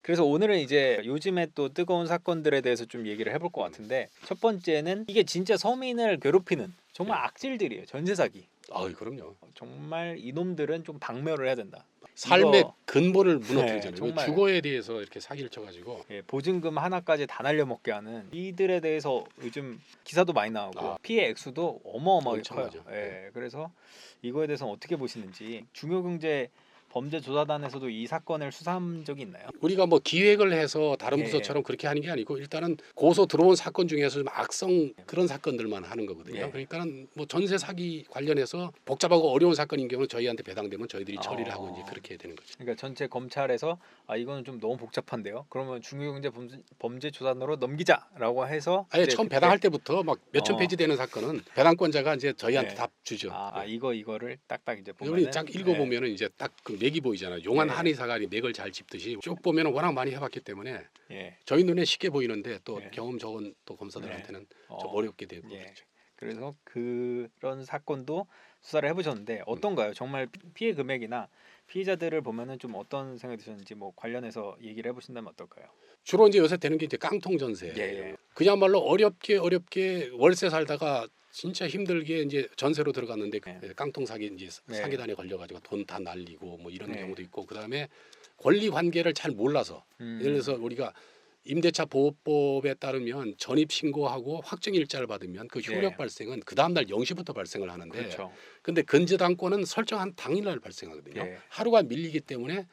그래서 오늘은 이제 요즘에 또 뜨거운 사건들에 대해서 좀 얘기를 해볼 것 같은데 첫 번째는 이게 진짜 서민을 괴롭히는 정말 네. 악질들이에요. 전세 사기. 그럼요. 정말 이놈들은 좀 박멸을 해야 된다. 삶의 이거 근본을 네, 무너뜨리잖아요. 정말 주거에 대해서 이렇게 사기를 쳐가지고 예, 보증금 하나까지 다 날려먹게 하는 이들에 대해서 요즘 기사도 많이 나오고 피해 액수도 어마어마하게 커요. 엄청나죠. 예, 그래서 이거에 대해서는 어떻게 보시는지 중요경제 범죄조사단에서도 이 사건을 수사한 적이 있나요? 우리가 뭐 기획을 해서 다른 예, 부서처럼 그렇게 하는 게 아니고 일단은 고소 들어온 사건 중에서 좀 악성 그런 사건들만 하는 거거든요. 예. 그러니까는 뭐 전세 사기 관련해서 복잡하고 어려운 사건인 경우는 저희한테 배당되면 저희들이 처리를 하고 이제 그렇게 되는 거죠. 그러니까 전체 검찰에서 이거는 좀 너무 복잡한데요. 그러면 중요경제 범죄조사단으로 넘기자라고 해서 아예 이제 처음 그때 배당할 때부터 막 몇천 페이지 되는 사건은 배당권자가 이제 저희한테 네. 답 주죠. 이거를 딱딱 이제 우리 보면은 딱 읽어보면은 이제 딱 그 맥이 보이잖아요. 용한 네. 한의사가 맥을 잘 짚듯이 쭉 보면은 워낙 많이 해봤기 때문에 예. 저희 눈에 쉽게 보이는데 또 예. 경험 적은 또 검사들한테는 좀 어, 어렵게 되고 예. 그렇죠. 그래서 그런 사건도 수사를 해보셨는데 어떤가요? 정말 피해 금액이나 피해자들을 보면은 좀 어떤 생각이 드셨는지 뭐 관련해서 얘기를 해보신다면 어떨까요? 주로 이제 요새 되는 게 이제 깡통 전세. 예. 그야말로 어렵게 월세 살다가 진짜 힘들게 이제 전세로 들어갔는데 네. 깡통 사기 이제 네. 사기단에 걸려가지고 돈 다 날리고 뭐 이런 네. 경우도 있고 그다음에 권리 관계를 잘 몰라서 예를 들어서 우리가 임대차 보호법에 따르면 전입 신고하고 확정 일자를 받으면 그 효력 네. 발생은 그 다음 날 0시부터 발생을 하는데 그렇죠. 근데 근저당권은 설정한 당일날 발생하거든요. 예. 하루가 밀리기 때문에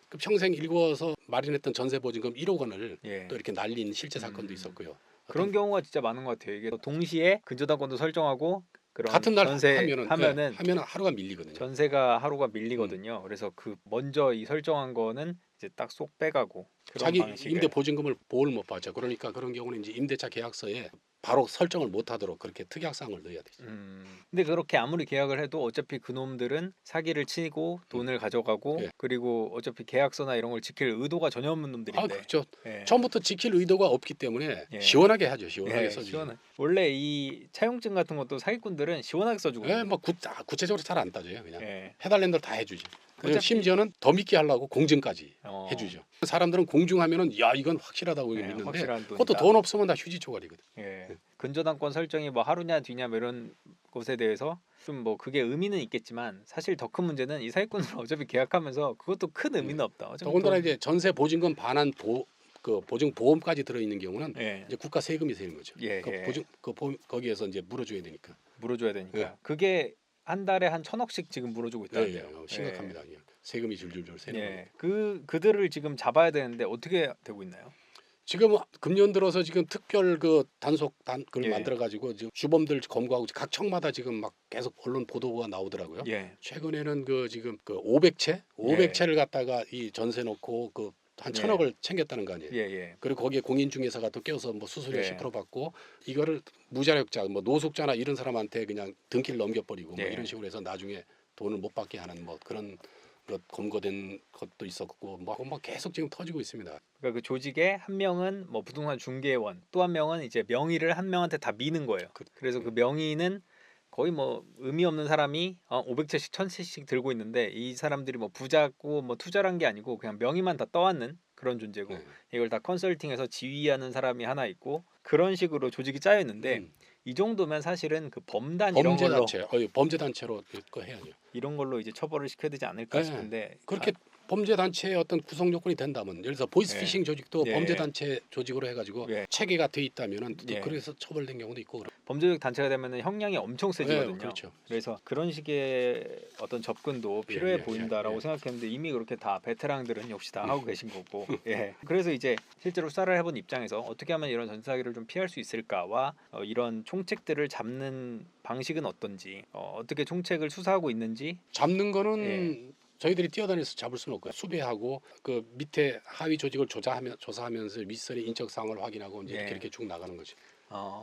그 평생 일구어서 마련했던 전세 보증금 1억 원을 예. 또 이렇게 날린 실제 사건도 있었고요. 그런 어떤 경우가 진짜 많은 것 같아요. 이게 동시에 근저당권도 설정하고 그런 같은 날 전세 하면은 하면은 하면은 하루가 밀리거든요. 전세가 하루가 밀리거든요. 그래서 그 먼저 이 설정한 거는 이제 딱 쏙 빼가고 그런 자기 임대 방식을 보증금을 보호를 못 받죠. 그러니까 그런 경우는 이제 임대차 계약서에 바로 설정을 못 하도록 그렇게 특약사항을 넣어야 되죠. 근데 그렇게 아무리 계약을 해도 어차피 그놈들은 사기를 치고 돈을 가져가고 예. 그리고 어차피 계약서나 이런 걸 지킬 의도가 전혀 없는 놈들인데. 그렇죠. 예. 처음부터 지킬 의도가 없기 때문에 예. 시원하게 하죠. 시원하게 예, 써주죠. 시원해. 원래 이 차용증 같은 것도 사기꾼들은 시원하게 써주거든요. 뭐 구체적으로 잘 안 따져요. 그냥 예. 해달라는 대로 다 해주죠. 그리고 어차피- 심지어는 더 믿게 하려고 공증까지 어. 해주죠. 사람들은 공증하면은 야 이건 확실하다고 예, 믿는데 확실한 그것도 돈이다. 돈 없으면 다 휴지 조각이거든. 예. 근저당권 설정이 뭐 하루냐 뒤냐 뭐 이런 것에 대해서 좀 뭐 그게 의미는 있겠지만 사실 더 큰 문제는 이 사기꾼을 어차피 계약하면서 그것도 큰 의미는 없다. 어차피 더군다나 돈- 이제 전세 보증금 반환 그 보증 보험까지 들어있는 경우는 예. 이제 국가 세금이 세는 거죠. 예, 그 예. 보증 거기에서 이제 물어줘야 되니까. 물어줘야 되니까 예. 그게 한 달에 한 1,000억씩 지금 물어주고 있다는데요. 심각합니다. 세금이 줄줄줄 새는 예. 겁니다. 그들을 지금 잡아야 되는데 어떻게 되고 있나요? 지금 금년 들어서 지금 특별 그 단속 그걸 예. 만들어 가지고 지금 주범들 검거하고 각 청마다 지금 막 계속 언론 보도가 나오더라고요. 예. 최근에는 그 지금 그 500채를 갖다가 이 전세 놓고 그 한 예. 1,000억을 챙겼다는 거 아니에요. 예. 그리고 거기에 공인중개사가 또 껴서 뭐 수수료 예. 10% 받고 이거를 무자력자 뭐 노숙자나 이런 사람한테 그냥 등기를 넘겨버리고 뭐 예. 이런 식으로 해서 나중에 돈을 못 받게 하는 뭐 그런 것 검거된 것도 있었고 뭐 계속 지금 터지고 있습니다. 그러니까 그 조직에 한 명은 뭐 부동산 중개원, 또 한 명은 이제 명의를 한 명한테 다 미는 거예요. 그래서 그 명의는 거의 뭐 의미 없는 사람이 500채씩 1,000채씩 들고 있는데 이 사람들이 뭐 부자고 뭐 투자를 한 게 아니고 그냥 명의만 다 떠안는 그런 존재고 네. 이걸 다 컨설팅해서 지휘하는 사람이 하나 있고 그런 식으로 조직이 짜여 있는데 이 정도면 사실은 그 범단 이런 범죄 걸로 단체, 범죄 단체로 그거 해야죠. 이런 걸로 이제 처벌을 시켜야 되지 않을까 네. 싶은데 그렇게 범죄 단체의 어떤 구성 요건이 된다면 예를 들어서 보이스피싱 조직도 예. 범죄 단체 조직으로 해가지고 예. 체계가 돼 있다면은 또 예. 그래서 처벌된 경우도 있고 범죄적 단체가 되면은 형량이 엄청 세지거든요. 그렇죠. 그래서 그런 식의 어떤 접근도 필요해 보인다라고 생각했는데 이미 그렇게 다 베테랑들은 역시 다 하고 계신 거고. 예. 그래서 이제 실제로 수사를 해본 입장에서 어떻게 하면 이런 전세 사기를 좀 피할 수 있을까와 이런 총책들을 잡는 방식은 어떤지, 어떻게 총책을 수사하고 있는지. 잡는 거는 저희들이 뛰어다니면서 잡을 수는 없고요. 수배하고 그 밑에 하위 조직을 조사하면서 윗선의 인적 사항을 확인하고 이제 이렇게 쭉 나가는 거죠.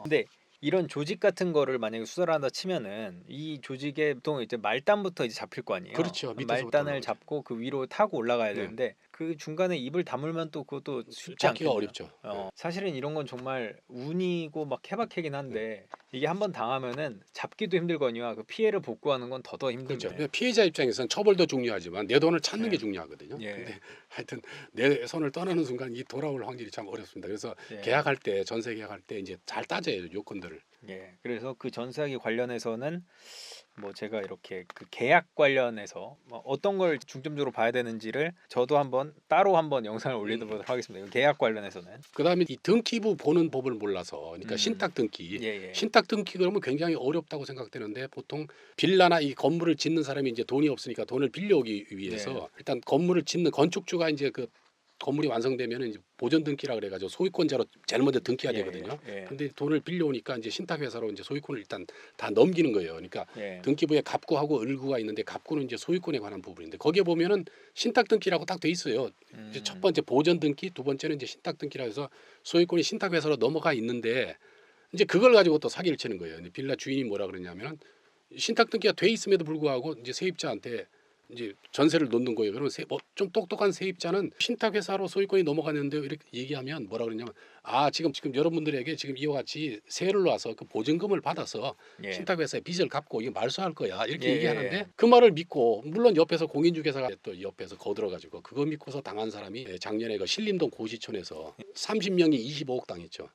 근데 이런 조직 같은 거를 만약에 수사를 한다 치면은 이 조직의 보통 이제 말단부터 이제 잡힐 거 아니에요. 그렇죠. 밑에서부터 말단을 올라가죠. 잡고 그 위로 타고 올라가야 되는데 그 중간에 입을 다물면 또 그것도 쉽지 잡기가 않거든요. 어렵죠. 사실은 이런 건 정말 운이고 막 케바케긴 한데 이게 한번 당하면은 잡기도 힘들거니와 그 피해를 복구하는 건 더 그렇죠. 힘듭니다. 피해자 입장에서는 처벌도 중요하지만 내 돈을 찾는 예. 게 중요하거든요. 예. 근데 하여튼 내 손을 떠나는 순간 이 돌아올 확률이 참 어렵습니다. 그래서 예. 계약할 때 전세 계약할 때 이제 잘 따져야 돼요, 요건들을. 예. 그래서 그 전세하기 관련해서는 뭐 제가 이렇게 그 계약 관련해서 뭐 어떤 걸 중점적으로 봐야 되는지를 저도 따로 한번 영상을 올리도록 하겠습니다. 이 계약 관련해서는. 그다음에 이 등기부 보는 법을 몰라서 그러니까 신탁 등기. 예. 신탁 등기 그러면 굉장히 어렵다고 생각되는데 보통 빌라나 이 건물을 짓는 사람이 이제 돈이 없으니까 돈을 빌려오기 위해서 네. 일단 건물을 짓는 건축주가 이제 그 건물이 완성되면 이제 보전 등기라 그래가지고 소유권자로 제일 먼저 등기가 되거든요. 예. 근데 돈을 빌려오니까 이제 신탁회사로 이제 소유권을 일단 다 넘기는 거예요. 그러니까 예. 등기부에 갑구하고 을구가 있는데 갑구는 이제 소유권에 관한 부분인데 거기에 보면은 신탁 등기라고 딱 돼 있어요. 이제 첫 번째 보전 등기, 두 번째는 이제 신탁 등기라 해서 소유권이 신탁회사로 넘어가 있는데 이제 그걸 가지고 또 사기를 치는 거예요. 근데 빌라 주인이 뭐라 그러냐면은 신탁 등기가 돼 있음에도 불구하고 이제 세입자한테 이제 전세를 놓는 거예요. 그러면 좀 똑똑한 세입자는 신탁회사로 소유권이 넘어갔는데 이렇게 얘기하면 뭐라 그러냐면 지금 여러분들에게 지금 이와 같이 세를 놔서 그 보증금을 받아서 예. 신탁회사에 빚을 갚고 이게 말소할 거야 이렇게 예. 얘기하는데 그 말을 믿고 물론 옆에서 공인중개사가 또 옆에서 거들어가지고 그거 믿고서 당한 사람이 작년에 그 신림동 고시촌에서 30명이 25억 당했죠.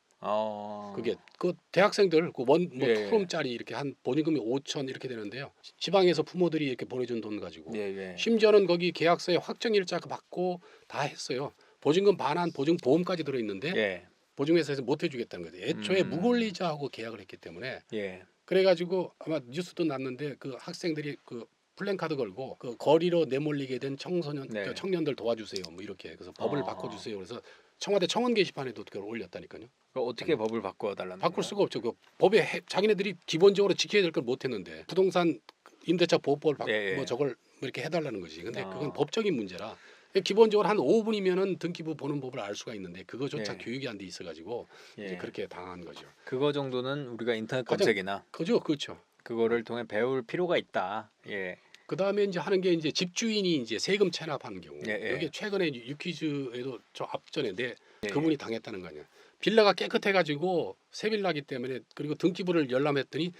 그게 그 대학생들 예. 프롬짜리 이렇게 한 보증금이 5천 이렇게 되는데요. 지방에서 부모들이 이렇게 보내준 돈 가지고 예. 심지어는 거기 계약서에 확정일자 받고 다 했어요. 보증금 반환, 보증 보험까지 들어 있는데 예. 보증회사에서 못 해주겠다는 거죠. 애초에 무권리자하고 계약을 했기 때문에 예. 그래가지고 아마 뉴스도 났는데 그 학생들이 그 플랜카드 걸고 그 거리로 내몰리게 된 네. 청년들 도와주세요. 뭐 이렇게 그래서 법을 어. 바꿔주세요. 그래서 청와대 청원 게시판에도 그걸 올렸다니까요. 어떻게 법을 바꿔달라는 바꿀 거예요? 수가 없죠. 그 법에 자기네들이 기본적으로 지켜야 될 걸 못했는데 부동산 임대차 보호법을 예. 뭐 저걸 뭐 이렇게 해달라는 거지. 근데 아. 그건 법적인 문제라 기본적으로 한 5분이면은 등기부 보는 법을 알 수가 있는데 그거조차 예. 교육이 안 돼 있어가지고 이제 예. 그렇게 당한 거죠. 그거 정도는 우리가 인터넷 가장- 검색이나 그렇죠. 그거를 통해 배울 필요가 있다. 예. 그 다음에 이제 하는 게 이제 집주인이 이제 세금 체납하는 경우. 예. 여기 최근에 유퀴즈에도 저 앞전에 예. 그분이 당했다는 거 아니야. 빌라가 깨끗해가지고 새 빌라기 때문에 그리고 등기부를 열람했더니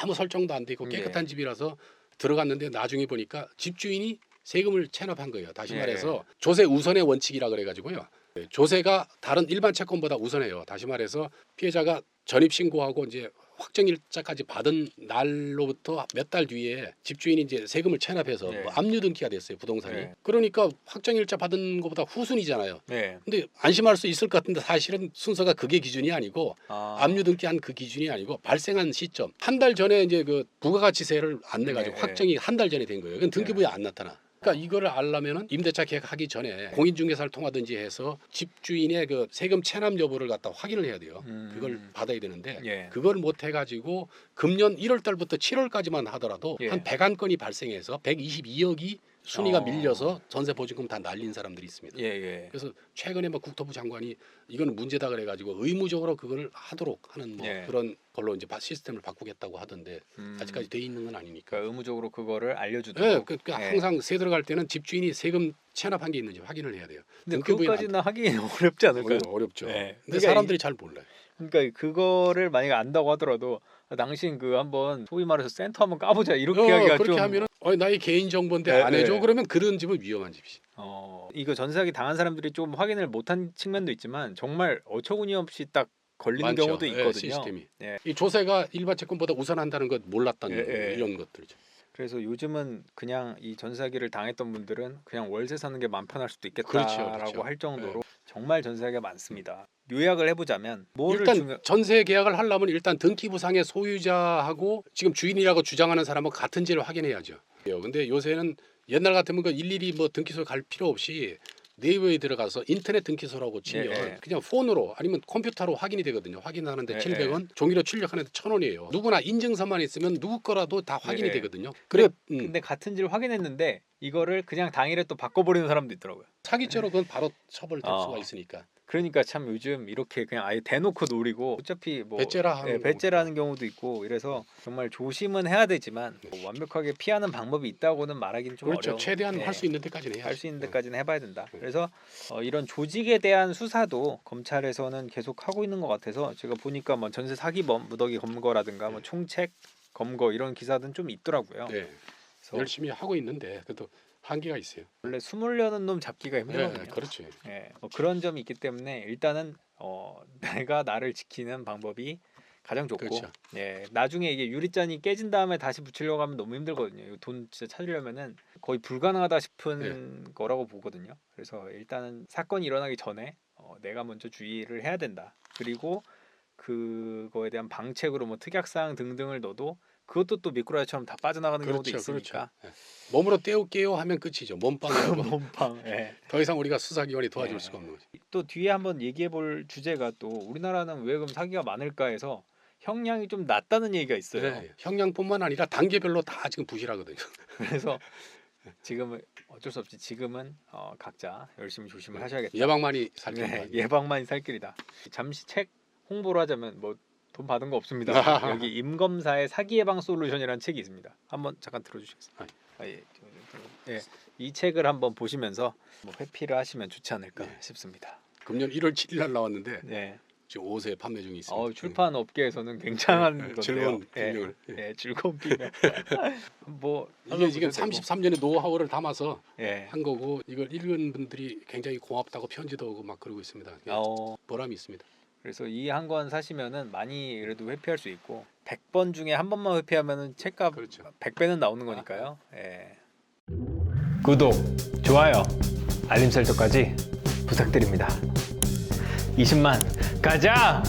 아무 설정도 안 돼 있고 깨끗한 집이라서 들어갔는데 나중에 보니까 집주인이 세금을 체납한 거예요. 다시 예. 말해서 조세 우선의 원칙이라 그래가지고요. 조세가 다른 일반 채권보다 우선해요. 다시 말해서 피해자가 전입 신고하고 이제 확정일자까지 받은 날로부터 몇 달 뒤에 집주인이 이제 세금을 체납해서 네. 뭐 압류 등기가 됐어요 부동산이. 네. 그러니까 확정일자 받은 것보다 후순이잖아요. 네. 근데 안심할 수 있을 것 같은데 사실은 순서가 그게 기준이 아니고 압류 등기한 그 기준이 아니고 발생한 시점 한 달 전에 이제 그 부가가치세를 안 내가지고 네. 확정이 한 달 전에 된 거예요. 그건 등기부에 안 나타나. 그러니까 이거를 알려면은 임대차 계약하기 전에 공인중개사를 통하든지 해서 집주인의 그 세금 체납 여부를 갖다 확인을 해야 돼요. 그걸 받아야 되는데 예. 그걸 못 해가지고 금년 1월 달부터 7월까지만 하더라도 예. 한 100안건이 발생해서 122억이 순위가 어. 밀려서 전세 보증금 다 날린 사람들이 있습니다. 예. 그래서 최근에 뭐 국토부 장관이 이건 문제다 그래가지고 의무적으로 그걸 하도록 하는 뭐 예. 그런 걸로 이제 시스템을 바꾸겠다고 하던데 아직까지 돼 있는 건 아니니까. 그러니까 의무적으로 그거를 알려주도록. 네, 예. 항상 세 들어갈 때는 집주인이 세금 체납한 게 있는지 확인을 해야 돼요. 근데 등기부에 그것까지는 하기 어렵지 않을까요? 어렵죠. 네. 근데 그러니까 사람들이 잘 몰라요. 그러니까 그거를 만약에 안다고 하더라도 당신 그 한번 소위 말해서 센터 한번 까보자 이렇게 하기가 그렇게 좀 하면은 나의 개인 정보인데 네, 안 해줘 네. 그러면 그런 집은 위험한 집이지. 이거 전세사기 당한 사람들이 좀 확인을 못한 측면도 있지만 정말 어처구니 없이 딱 걸리는 많죠. 경우도 있거든요. 시스템이. 예. 이 조세가 일반 채권보다 우선한다는 것 몰랐던 예. 이런 것들이죠. 그래서 요즘은 그냥 이 전세사기를 당했던 분들은 그냥 월세 사는 게 마음 편할 수도 그렇죠, 있겠다라고 그렇죠. 할 정도로 정말 전세사기가 많습니다. 요약을 해보자면 뭐를 일단 전세 계약을 하려면 일단 등기부상의 소유자하고 지금 주인이라고 주장하는 사람하고 같은지를 확인해야죠. 근데 요새는 옛날 같으면 그 일일이 뭐 등기소 갈 필요 없이 네이버에 들어가서 인터넷 등기소라고 치면 예. 그냥 폰으로 아니면 컴퓨터로 확인이 되거든요. 확인하는데 예. 700원, 종이로 출력하는데 1,000원이에요. 누구나 인증서만 있으면 누구 거라도 다 확인이 예. 되거든요. 그래, 근데 같은지를 확인했는데 이거를 그냥 당일에 또 바꿔버리는 사람도 있더라고요. 사기죄로 그건 바로 처벌될 어. 수가 있으니까. 그러니까 참 요즘 이렇게 그냥 아예 대놓고 노리고 어차피 뭐 배째라 하는 배째라는 경우도 있고 이래서 정말 조심은 해야 되지만 뭐 완벽하게 피하는 방법이 있다고는 말하기는 좀 그렇죠. 어려워. 최대한 할 수 있는 데까지는 해야죠. 할 수 있는 데까지는 해봐야 된다. 그래서 이런 조직에 대한 수사도 검찰에서는 계속 하고 있는 것 같아서 제가 보니까 뭐 전세 사기범, 무더기 검거라든가 뭐 총책 검거 이런 기사들은 좀 있더라고요. 네. 그래서 열심히 하고 있는데 그래도 한계가 있어요. 원래 숨으려는 놈 잡기가 힘들거든요. 네, 그렇죠. 뭐 그런 점이 있기 때문에 일단은 내가 나를 지키는 방법이 가장 좋고 그렇죠. 나중에 이게 유리잔이 깨진 다음에 다시 붙이려고 하면 너무 힘들거든요. 이거 돈 진짜 찾으려면은 거의 불가능하다 싶은 거라고 보거든요. 그래서 일단은 사건이 일어나기 전에 내가 먼저 주의를 해야 된다. 그리고 그거에 대한 방책으로 뭐 특약사항 등등을 넣어도 그것도 또 미꾸라지처럼 다 빠져나가는 경우도 있으니까. 그렇죠. 몸으로 때울게요 하면 끝이죠. 몸빵이라고. 몸빵. 더 이상 우리가 수사기관이 도와줄 수가 없는 거죠. 또 뒤에 한번 얘기해볼 주제가 또 우리나라는 왜 그럼 사기가 많을까 해서 형량이 좀 낮다는 얘기가 있어요. 네, 형량뿐만 아니라 단계별로 다 지금 부실하거든요. 그래서 지금은 어쩔 수 없지. 지금은 각자 열심히 조심을 하셔야겠다. 예방만이 살길 네, 바랍니다. 예방만이 살 길이다. 잠시 책 홍보를 하자면 뭐 돈 받은 거 없습니다. 여기 임검사의 사기 예방 솔루션이라는 책이 있습니다. 한번 잠깐 들어주시겠어요? 이 책을 한번 보시면서 뭐 회피를 하시면 좋지 않을까 싶습니다. 금년 1월 7일 날 나왔는데 네. 지금 5세 판매 중에 있습니다. 출판 업계에서는 굉장한 건데요. 즐거운 비명을. 즐거운 비명. 뭐 이게 지금 33년의 노하우를 담아서 예. 한 거고 이걸 읽은 분들이 굉장히 고맙다고 편지도 오고 막 그러고 있습니다. 보람이 있습니다. 그래서 이 한 권 사시면은 많이 그래도 회피할 수 있고 100번 중에 한 번만 회피하면은 책값 그렇죠. 100배는 나오는 거니까요. 예. 구독, 좋아요, 알림 설정까지 부탁드립니다. 20만 가자!